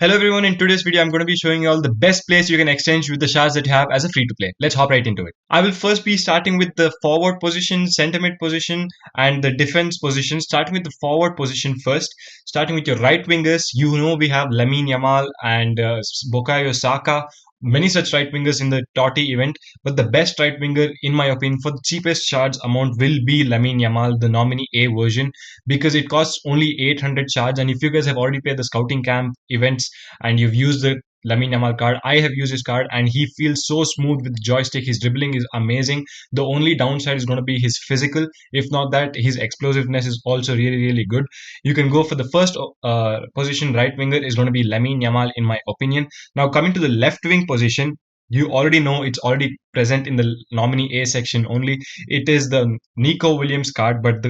Hello everyone, in today's video I'm going to be showing you all the best place you can exchange with the shards that you have as a free to play. Let's hop right into it. I will first be starting with the forward position, center mid position and the defense position. Starting with the forward position first. Starting with your right wingers, you know we have Lamine Yamal and Bukayo Saka. Many such right wingers in the Toty event, but the best right winger in my opinion for the cheapest shards amount will be Lamine Yamal, the nominee A version, because it costs only 800 shards. And if you guys have already played the scouting camp events and you've used the Lamine Yamal card. I have used his card and he feels so smooth with the joystick. His dribbling is amazing. The only downside is going to be his physical. If not that, his explosiveness is also really, really good. You can go for the first position, right winger, is going to be Lamine Yamal, in my opinion. Now, coming to the left wing position, you already know it's already present in the nominee A section only. It is the Nico Williams card, but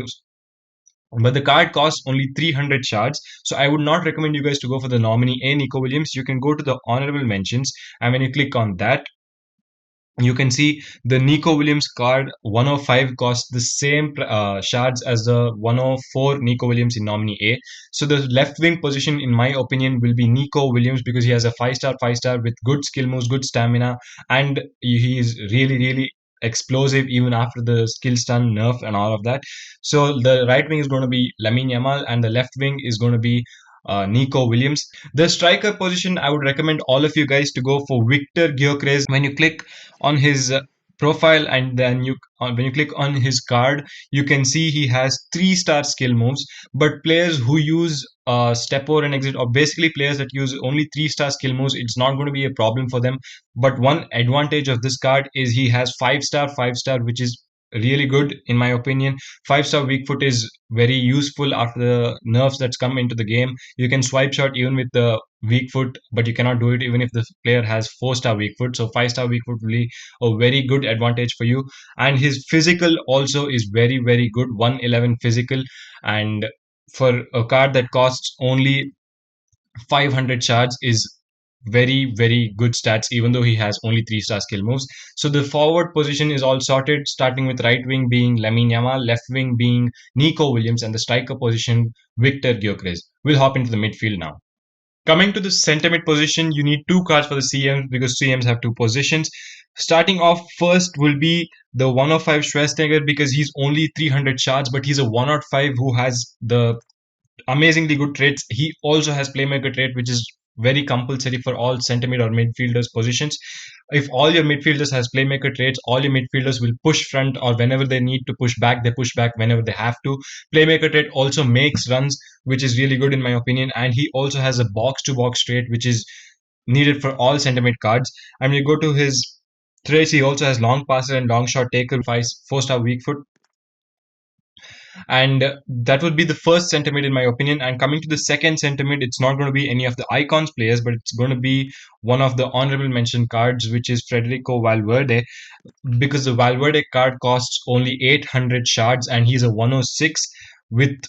the card costs only 300 shards. So I would not recommend you guys to go for the nominee A Nico Williams. You can go to the honorable mentions, and when you click on that, you can see the Nico Williams card 105 costs the same shards as the 104 Nico Williams in nominee A. So the left wing position, in my opinion, will be Nico Williams because he has a 5 star with good skill moves, good stamina, and he is really, really explosive even after the skill stun nerf and all of that. So the right wing is going to be Lamine Yamal, and the left wing is going to be Nico Williams. The striker position, I would recommend all of you guys to go for Victor Gyökeres. When you click on his profile and then when you click on his card, you can see he has 3 star skill moves. But players who use step over and exit, or basically players that use only 3 star skill moves, it's not going to be a problem for them. But one advantage of this card is he has 5 star, which is really good in my opinion. 5 star weak foot is very useful after the nerfs that's come into the game. You can swipe shot even with the weak foot, but you cannot do it even if the player has 4 star weak foot. So 5 star weak foot will be a very good advantage for you. And his physical also is very, very good, 111 physical. And for a card that costs only 500 shards is very, very good stats, even though he has only 3 star skill moves. So the forward position is all sorted, starting with right wing being Lamine Yamal, left wing being Nico Williams, and the striker position Victor Gyökeres. We'll hop into the midfield now. Coming to the center mid position, you need 2 cards for the CMs because CMs have 2 positions. Starting off first will be the 105 Schwarzenegger because he's only 300 shards, but he's a 105 who has the amazingly good traits. He also has playmaker trait, which is very compulsory for all center mid or midfielders positions. If all your midfielders has playmaker traits, all your midfielders will push front, or whenever they need to push back, they push back whenever they have to. Playmaker trait also makes runs, which is really good in my opinion. And he also has a box to box trait, which is needed for all center mid cards. And when you go to his traits, he also has long passer and long shot taker, 4 star weak foot, and that would be the first sentiment in my opinion. And coming to the second sentiment, it's not going to be any of the icons players, but it's going to be one of the honorable mention cards, which is Federico Valverde, because the Valverde card costs only 800 shards and he's a 106 with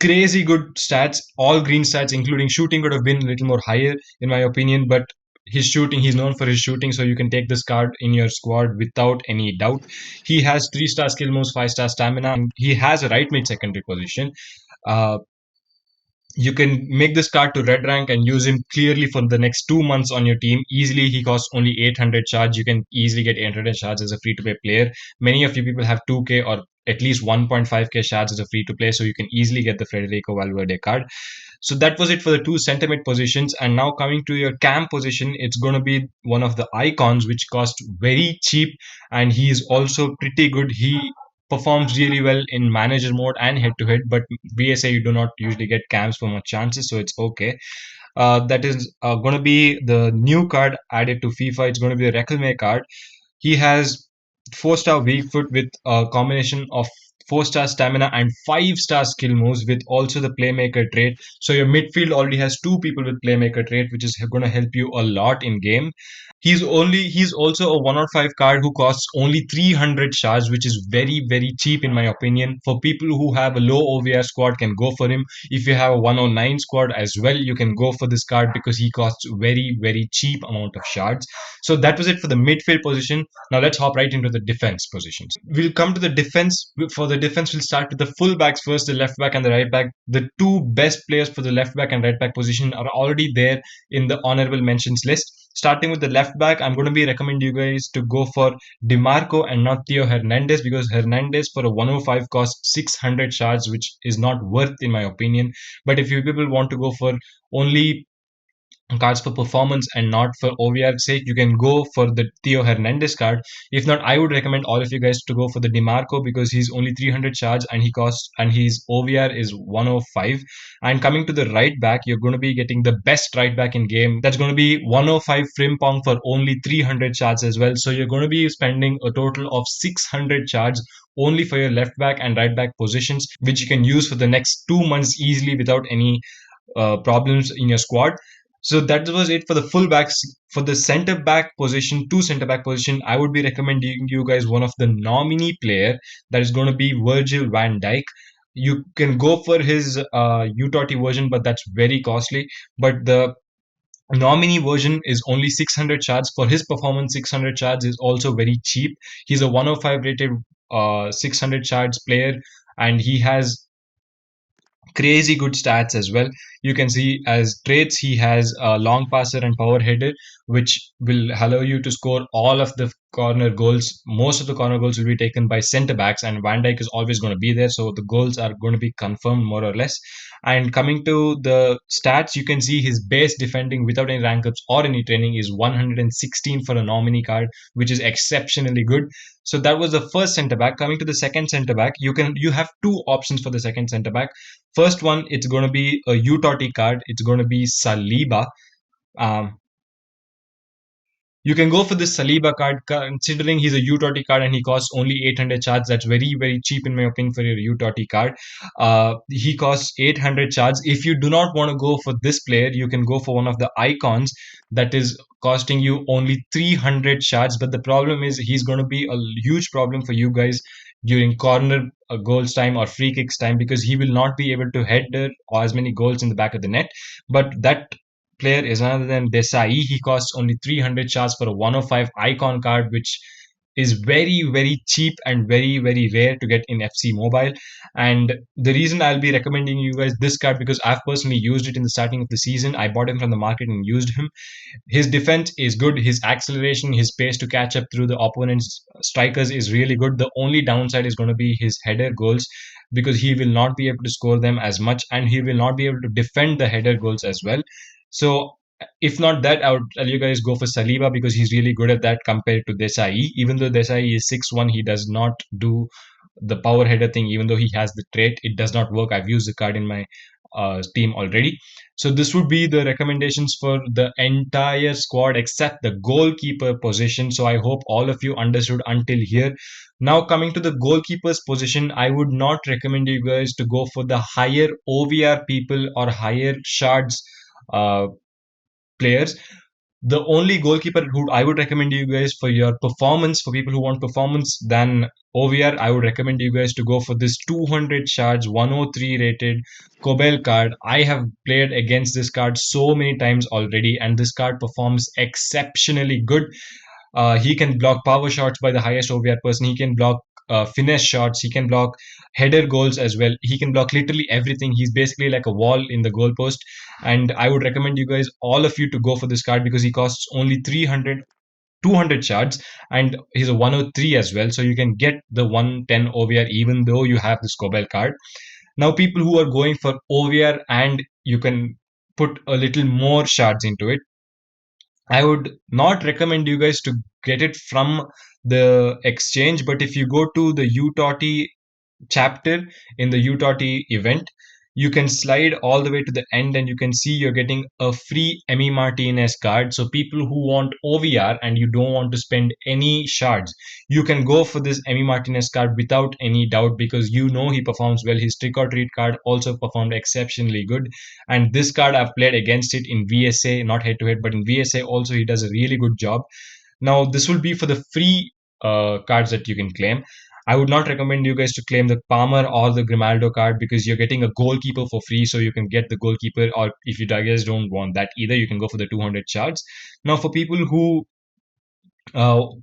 crazy good stats, all green stats, including shooting could have been a little more higher in my opinion, but his shooting, he's known for his shooting, so you can take this card in your squad without any doubt. He has 3 star skill moves, 5 star stamina, and he has a right mid secondary position. uh, you can make this card to red rank and use him clearly for the next 2 months on your team easily. He costs only 800 charge. You can easily get 800 shards as a free to play player. Many of you people have 2k or at least 1.5k shards as a free to play, so you can easily get the Federico Valverde card. So that was it for the two center mid positions. And now coming to your cam position, it's going to be one of the icons which cost very cheap, and he is also pretty good. He performs really well in manager mode and head to head, but VSA you do not usually get cams for much chances, so it's okay. That is going to be the new card added to FIFA. It's going to be a Reklame card. He has 4 star weak foot with a combination of 4 star stamina and 5 star skill moves with also the playmaker trait. So your midfield already has two people with playmaker trait, which is going to help you a lot in game. He's also a 105 card who costs only 300 shards, which is very very cheap in my opinion. For people who have a low OVR squad, can go for him. If you have a 109 squad as well, you can go for this card because he costs very very cheap amount of shards. So that was it for the midfield position. Now let's hop right into the defense positions. We'll come to the defense. For the defense, we'll start with the full backs first, the left back and the right back. The two best players for the left back and right back position are already there in the honorable mentions list. Starting with the left back, I'm going to be recommend you guys to go for DeMarco and not Theo Hernandez, because Hernandez for a 105 costs 600 shards, which is not worth in my opinion. But if you people want to go for only cards for performance and not for OVR sake, you can go for the Theo Hernandez card. If not, I would recommend all of you guys to go for the DeMarco because he's only 300 charge and he costs and his OVR is 105. And coming to the right back, you're going to be getting the best right back in game. That's going to be 105 Frimpong for only 300 charge as well. So you're going to be spending a total of 600 charge only for your left back and right back positions, which you can use for the next 2 months easily without any problems in your squad. So that was it for the full backs. For the center back position, two center back position, I would be recommending you guys one of the nominee player that is going to be Virgil van Dijk. You can go for his Toty version, but that's very costly. But the nominee version is only 600 shards. For his performance, 600 shards is also very cheap. He's a 105 rated 600 shards player, and he has crazy good stats as well. You can see as traits he has a long passer and power header, which will allow you to score all of the corner goals. Most of the corner goals will be taken by centre backs, and Van Dijk is always going to be there, so the goals are going to be confirmed more or less. And coming to the stats, you can see his base defending without any rank ups or any training is 116 for a nominee card, which is exceptionally good. So that was the first centre back. Coming to the second centre back, you have two options for the second centre back. First one, it's going to be a Toty card. It's going to be Saliba. Um, you can go for this Saliba card, considering he's a U30 card and he costs only 800 charge. That's very, very cheap in my opinion for your U30 card. He costs 800 charge. If you do not want to go for this player, you can go for one of the icons that is costing you only 300 charge. But the problem is he's going to be a huge problem for you guys during corner goals time or free kicks time, because he will not be able to head as many goals in the back of the net. But that player is none other than Desai. He costs only 300 charge for a 105 icon card, which is very, very cheap and very, very rare to get in FC Mobile. And the reason I'll be recommending you guys this card, because I've personally used it in the starting of the season. I bought him from the market and used him. His defense is good. His acceleration, his pace to catch up through the opponent's strikers is really good. The only downside is going to be his header goals, because he will not be able to score them as much and he will not be able to defend the header goals as well. So if not that, I would tell you guys go for Saliba because he's really good at that compared to Desai. Even though Desai is 6'1", he does not do the power header thing. Even though he has the trait, it does not work. I've used the card in my team already. So this would be the recommendations for the entire squad except the goalkeeper position. So I hope all of you understood until here. Now coming to the goalkeeper's position, I would not recommend you guys to go for the higher OVR people or higher shards uh, players. The only goalkeeper who I would recommend you guys for your performance, for people who want performance than OVR, I would recommend you guys to go for this 200 shards, 103 rated Kobel card. I have played against this card so many times already, and this card performs exceptionally good. He can block power shots by the highest OVR person. He can block finesse shots. He can block header goals as well. He can block literally everything. He's basically like a wall in the goalpost. And I would recommend you guys, all of you, to go for this card because he costs only 300, 200 shards, and he's a 103 as well. So you can get the 110 OVR even though you have this Kobel card. Now, people who are going for OVR and you can put a little more shards into it, I would not recommend you guys to get it from the exchange. But if you go to the UTOT chapter in the UTOT event, you can slide all the way to the end and you can see you're getting a free Emmy Martinez card. So people who want OVR and you don't want to spend any shards, you can go for this Emmy Martinez card without any doubt, because you know he performs well. His Trick or Treat card also performed exceptionally good. And this card I've played against it in VSA, not head to head, but in VSA also he does a really good job. Now, this will be for the free cards that you can claim. I would not recommend you guys to claim the Palmer or the Grimaldo card, because you're getting a goalkeeper for free. So you can get the goalkeeper, or if you guys don't want that either, you can go for the 200 shards. Now, for people who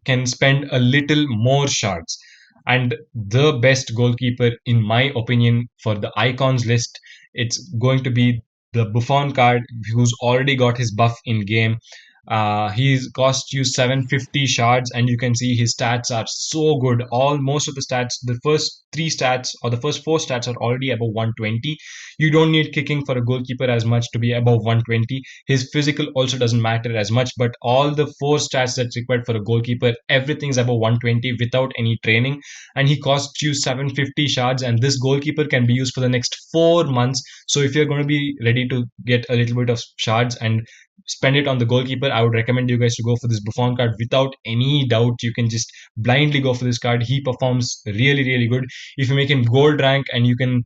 can spend a little more shards, and the best goalkeeper, in my opinion, for the icons list, it's going to be the Buffon card, who's already got his buff in game. He's cost you 750 shards, and you can see his stats are so good. All most of the stats, the first three stats or the first four stats are already above 120. You don't need kicking for a goalkeeper as much to be above 120. His physical also doesn't matter as much, but all the four stats that's required for a goalkeeper, everything's above 120 without any training. And he costs you 750 shards, and this goalkeeper can be used for the next 4 months. So if you're going to be ready to get a little bit of shards and spend it on the goalkeeper, I would recommend you guys to go for this Buffon card without any doubt. You can just blindly go for this card. He performs really, really good. If you make him gold rank and you can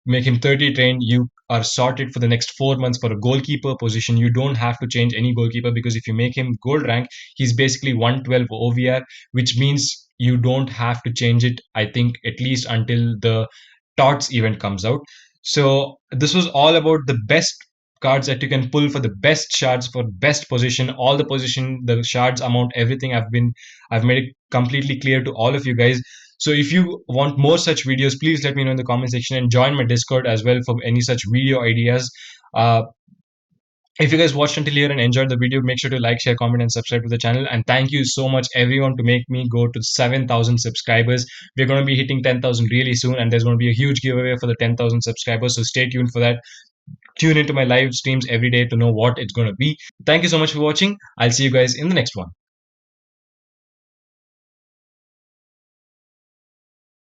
make him 30 trained, you are sorted for the next 4 months for a goalkeeper position. You don't have to change any goalkeeper, because if you make him gold rank, he's basically 112 OVR, which means you don't have to change it, I think, at least until the TOTS event comes out. So this was all about the best cards that you can pull for the best shards for best position, all the position, the shards amount, everything. I've made it completely clear to all of you guys. So if you want more such videos, please let me know in the comment section, and join my Discord as well for any such video ideas. Uh, if you guys watched until here and enjoyed the video, make sure to like, share, comment, and subscribe to the channel. And thank you so much, everyone, to make me go to 7,000 subscribers. We're going to be hitting 10,000 really soon, and there's going to be a huge giveaway for the 10,000 subscribers. So stay tuned for that. Tune into my live streams every day to know what it's going to be. Thank you so much for watching. I'll see you guys in the next one.